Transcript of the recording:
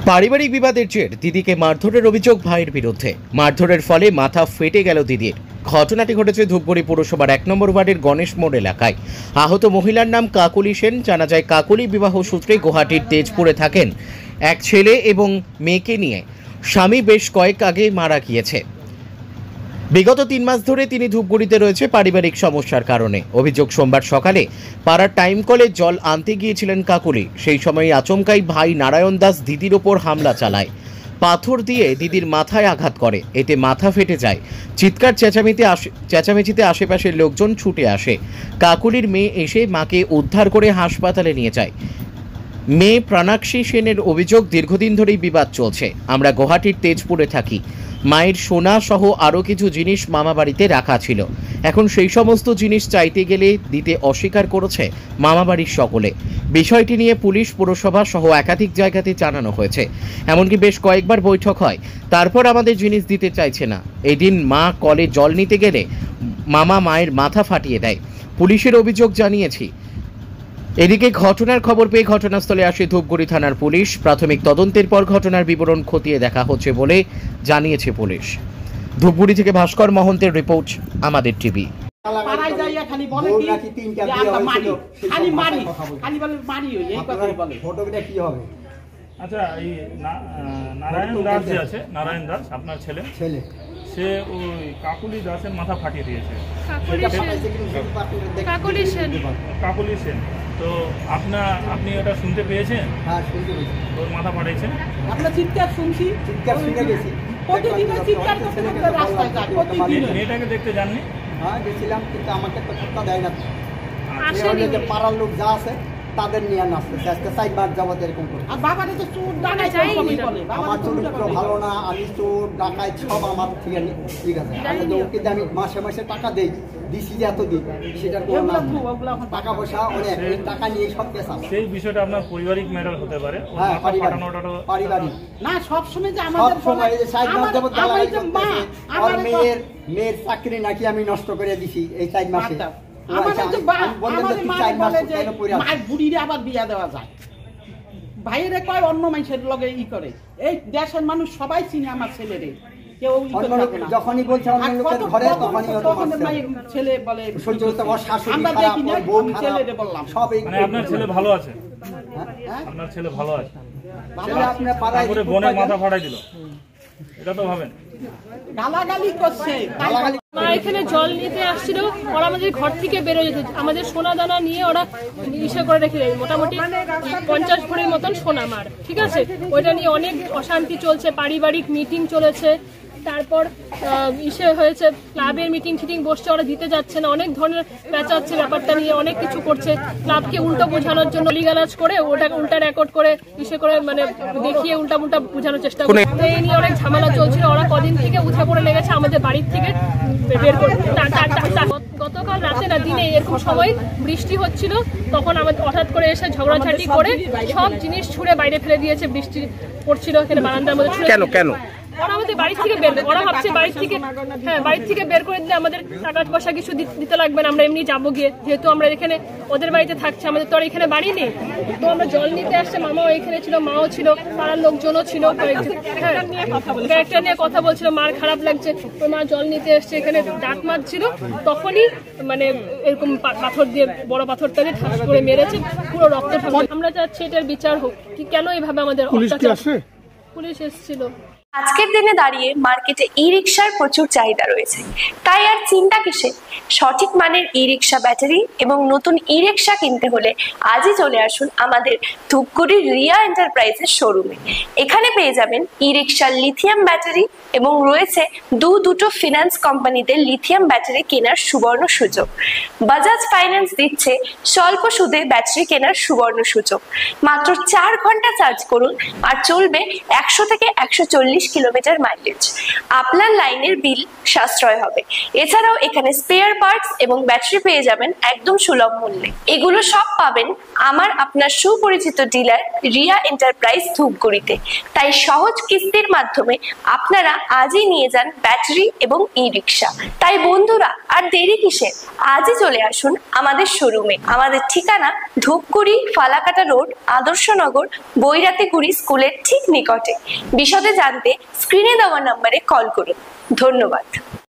পারিবারিক বিবাদের জের দিদিকে মারধরের অভিযোগ ভাইয়ের বিরুদ্ধে। মারধরের ফলে মাথা ফেটে গেল দিদির। ঘটনাটি ঘটেছে ধূপগুড়ি পৌরসভার 1 নম্বর ওয়ার্ডের গণেশ মোড় এলাকায়। আহত মহিলার নাম কাকলি সেন। জানা যায় কাকলি বিবাহ সূত্রে গুয়াহাটির তেজপুরে থাকেন। এক ছেলে এবং মেয়েকে নিয়ে স্বামী বেশ কয়েক আগে মারা গিয়েছে। বিগত 3 মাস ধরে তিনি ধূপগুড়িতে রয়েছে পারিবারিক সমস্যার কারণে। অভিযোগ, সোমবার সকালে পাড়ার টাইম কলে জল আনতে গিয়েছিলেন কাকলি। সেই সময় আচমকাই ভাই নারায়ণ দাস দিদির ওপর হামলা চালায়। পাথর দিয়ে দিদির মাথায় আঘাত করে, এতে মাথা ফেটে যায়। চিৎকার চেঁচামেচিতে আশেপাশের লোকজন ছুটে আসে। কাকলির মেয়ে এসে মাকে উদ্ধার করে হাসপাতালে নিয়ে যায়। মেয়ে প্রাণাক্ষী সেনের অভিযোগ, দীর্ঘদিন ধরেই বিবাদ চলছে। আমরা গুয়াহাটির তেজপুরে থাকি। মায়ের সোনা সহ আরও কিছু জিনিস মামা বাড়িতে রাখা ছিল। এখন সেই সমস্ত জিনিস চাইতে গেলে দিতে অস্বীকার করেছে মামা বাড়ির সকলে। বিষয়টি নিয়ে পুলিশ, পুরসভা সহ একাধিক জায়গাতে জানানো হয়েছে। এমনকি বেশ কয়েকবার বৈঠক হয়, তারপর আমাদের জিনিস দিতে চাইছে না। এদিন মা কলে জল নিতে গেলে মামা মায়ের মাথা ফাটিয়ে দেয়। পুলিশের অভিযোগ জানিয়েছি। এদিকে ঘটনার খবর পেয়ে ঘটনাস্থলে আসে ধূপগুড়ি থানার পুলিশ। প্রাথমিক তদন্তের পর ঘটনার বিবরণ খতিয়ে দেখা হচ্ছে বলে জানিয়েছে পুলিশ। ধূপগুড়ি থেকে ভাস্কর মহন্তের রিপোর্ট, আমাদের টিভি। আচ্ছা, এই নারায়ণ দাস যে আছে, নারায়ণ দাস আপনার ছেলে, সে ওই কাকলি দাসের মাথা ফাটিয়ে দিয়েছে। কাকলি সেন, তো আপনি ওটা শুনতে পেয়েছেন? হ্যাঁ, শুনতে পেয়েছি। ওর মাথা ফাটাইছেন? আমরা চিৎকার শুনছি, চিৎকার শুনে গেছি। মেয়েটাকে দেখতে যাননি? হ্যাঁ, গেছিলাম, কিন্তু আমাকে তো খোঁজটা দেয় না। পাড়ার লোক যা আছে তাদের নিয়ে নাচতেছে আজকে 4 মাস যাবত এরকম করে। আমার চরিত্র ভালো না, আমি চোর ডাকাই সব আমার থেকে ঠিক আছে। কিন্তু আমি মাসে মাসে টাকা দেই, দিছি যে এত দিন, সেটার কোনো টাকা পয়সা অনেক, টাকা নিয়ে সব পেশা। সেই বিষয়টা আপনার পারিবারিক ম্যাটার হতে পারে। হ্যাঁ, পারিবারিক না, সবসময় যে আমাদের সময় 4 মাস যাবত আমার মেয়ের চাকরি নাকি আমি নষ্ট করে দিছি এই 4 মাসে। অন্য মানুষের লগে ই করে, এই দেশের মানুষ সবাই চিনে আমার ছেলেরে। যখনই বলছে ছেলে বলে আপনার ছেলে ভালো আছে, আপনার ছেলে ভালো আছে, বোনের মাথা ফাটাই দিল, এটা তো ভাবেন। গালাগালি করছে। মা এখানে জল নিতে আসছিল, ওরা আমাদের ঘর থেকে বেরোয় যেত। আমাদের সোনা দানা নিয়ে ওরা ইসে করে রেখে দেয়, মোটামুটি 50 ভরির মতন সোনা মার, ঠিক আছে। ওইটা নিয়ে অনেক অশান্তি চলছে, পারিবারিক মিটিং চলেছে, তারপর ইসে হয়েছে, ক্লাবের মিটিং ফিটিং বসছে, ওরা দিতে যাচ্ছে না, অনেক ধরনের পেঁচাচ্ছে ব্যাপারটা নিয়ে, অনেক কিছু করছে। ক্লাবকে উল্টো বোঝানোর জন্য লিগালাজ করে ওটাকে উল্টা রেকর্ড করে ইসে করে মানে দেখিয়ে উল্টা বোঝানোর চেষ্টা করে। এই নিয়ে অনেক ঝামেলা চলছিল। ওরা কদিন থেকে উঠে পড়ে লেগেছে আমাদের বাড়ির থেকে বের করে। গতকাল রাতে না দিনে এরকম সময় বৃষ্টি হচ্ছিল, তখন আমাদের হঠাৎ করে এসে ঝগড়াঝাটি করে সব জিনিস ছুঁড়ে বাইরে ফেলে দিয়েছে। বৃষ্টি পড়ছিল এখানে বারান্দার মধ্যে। কেন ওরা আমাদের বাড়ি থেকে বের, ওরা ভাবছে বাড়ি থেকে বের করে দিলে আমাদের টাকা পয়সা কিছু দিতে লাগবে না, আমরা এমনি যাবো গিয়ে, যেহেতু আমরা এখানে ওদের বাড়িতে থাকছি, আমাদের তো আর এখানে বাড়ি নেই। তো আমরা জল নিতে আসছে, মামাও এখানে ছিল, মাও ছিল, পাড়ার লোকজনও ছিল। ক্যারেক্টার নিয়ে কথা বলছিল, মার খারাপ লাগছে, তো মা জল নিতে এসছে, এখানে ডাক মারছিল, তখনই মানে এরকম পাথর দিয়ে, বড় পাথরটা দিয়ে ঠাস করে মেরেছে, পুরো রক্ত। আমরা চাচ্ছি এটার বিচার হোক। কেন এইভাবে আমাদের পুলিশ এসেছিল। আজকের দিনে দাঁড়িয়ে মার্কেটে ই রিক্সার প্রচুর চাহিদা রয়েছে, তাই আর চিন্তা কিসে? সঠিক মানের ই রিক্সা ব্যাটারি এবং নতুন ই রিক্সা কিনতে হলে আজই চলে আসুন আমাদের ধূপগুড়ির রিয়া এন্টারপ্রাইজের শোরুমে। এখানে পেয়ে যাবেন ই রিক্সার লিথিয়াম ব্যাটারি এবং রয়েছে দুটো ফিনান্স কোম্পানিতে লিথিয়াম ব্যাটারি কেনার সুবর্ণ সুযোগ। বাজাজ ফাইন্যান্স দিচ্ছে স্বল্প সুদে ব্যাটারি কেনার সুবর্ণ সুযোগ। মাত্র 4 ঘন্টা চার্জ করুন আর চলবে 100 থেকে 140 কিলোমিটার মাইলেজ। আপনার লাইনের বিল সাশ্রয় হবে। এছাড়াও এখানে স্পেয়ার পার্টস এবং ব্যাটারি পেয়ে যাবেন একদম সুলভ মূল্যে। এগুলো সব পাবেন আমার আপনার সুপরিচিত ডিলার রিয়া এন্টারপ্রাইজ ধূপগুড়িতে। তাই সহজ কিস্তির মাধ্যমে আপনারা আজই নিয়ে যান ব্যাটারি এবং ই রিক্সা। তাই বন্ধুরা আর দেরি কিসের, আজই চলে আসুন আমাদের শোরুমে। আমাদের ঠিকানা ধূপগুড়ি ফালাকাটা রোড, আদর্শনগর, বৈরাতিগুড়ি স্কুলের ঠিক নিকটে। বিশদে জানতে স্ক্রিনে দেওয়া নম্বরে কল করুন। ধন্যবাদ।